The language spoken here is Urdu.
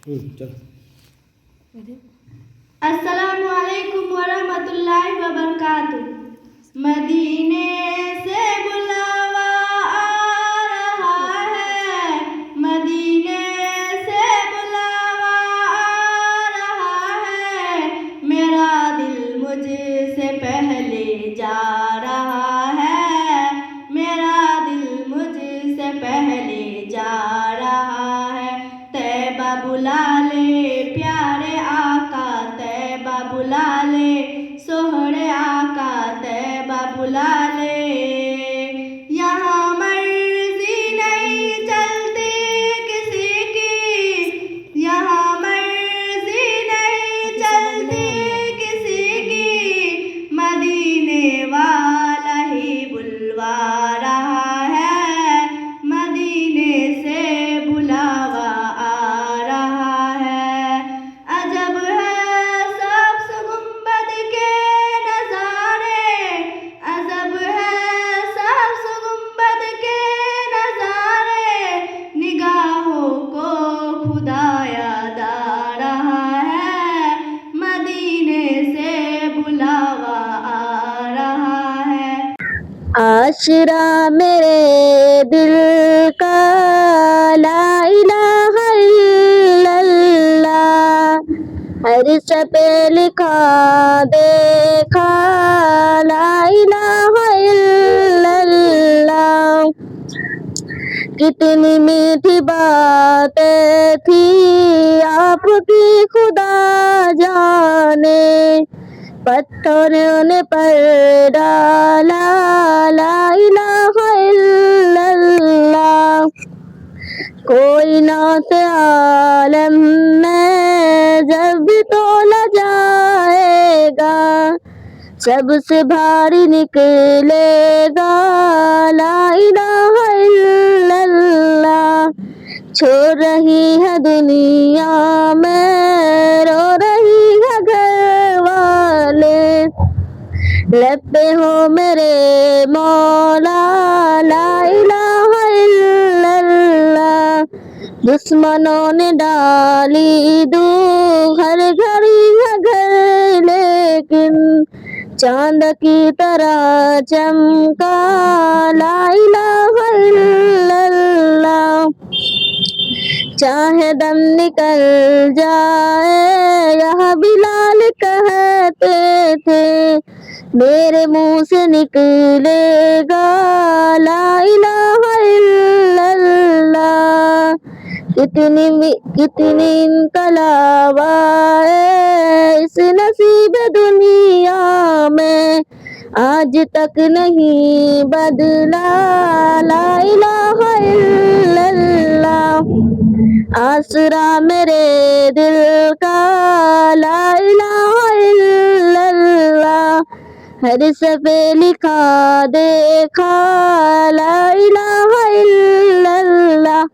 چلو السلام علیکم ورحمۃ اللہ وبرکاتہ۔ مدینے سے بلاوا آ رہا ہے، مدینے سے بلاوا آ رہا ہے، میرا دل مجھ سے پہلے جا رہا ہے، میرا دل مجھ سے پہلے جا رہا ہے۔ طیبہ بلا لے پیارے آقا، طیبہ بلا لے سوہرے آقا، طیبہ بلا لے۔ یہاں مرضی نہیں چلتی کسی کی، یہاں مرضی نہیں چلتی کسی کی، مدینے والا ہی بلوا رہا ہے، مدینے سے بلاوا آ رہا ہے۔ عجب ہے سبز گنبد کے نظارے، عجب ہے سبز گنبد کے نظارے، نگاہوں کو خدا یاد آ رہا ہے، مدینے سے بلاوا آ رہا ہے۔ عاشرہ میرے دل کا لا الہ الا اللہ، عرش پہ لکھا دیکھا لا الہ الا اللہ۔ کتنی میٹھی باتیں تھی آپ کی خدا جانے، پتھروں نے پر ڈالا لا الہ الا اللہ۔ کوئی نعت عالم میں جب بھی تولا جائے گا، سب سے بھاری نکلے گا لا الہ الا اللہ۔ چھوڑ رہی ہے دنیا میں رو رہی ہے گھر والے، لب پہ ہو میرے مولا لا الہ الا اللہ۔ دشمنوں نے ڈالی دور ہر گھڑی ہے گھر، لیکن چاند کی طرح چمکا لا الہ الا اللہ۔ چاہے دم نکل جائے یہاں بلال کہتے تھے، میرے منہ سے نکلے گا لا الہ الا اللہ۔ کتنی انقلاب آئے اس نصیب دنیا میں، آج تک نہیں بدلا لا الہ الا اللہ۔ آسرا میرے دل کا لا الہ الا اللہ، ہر صفحے لکھا دیکھا لا الہ الا اللہ۔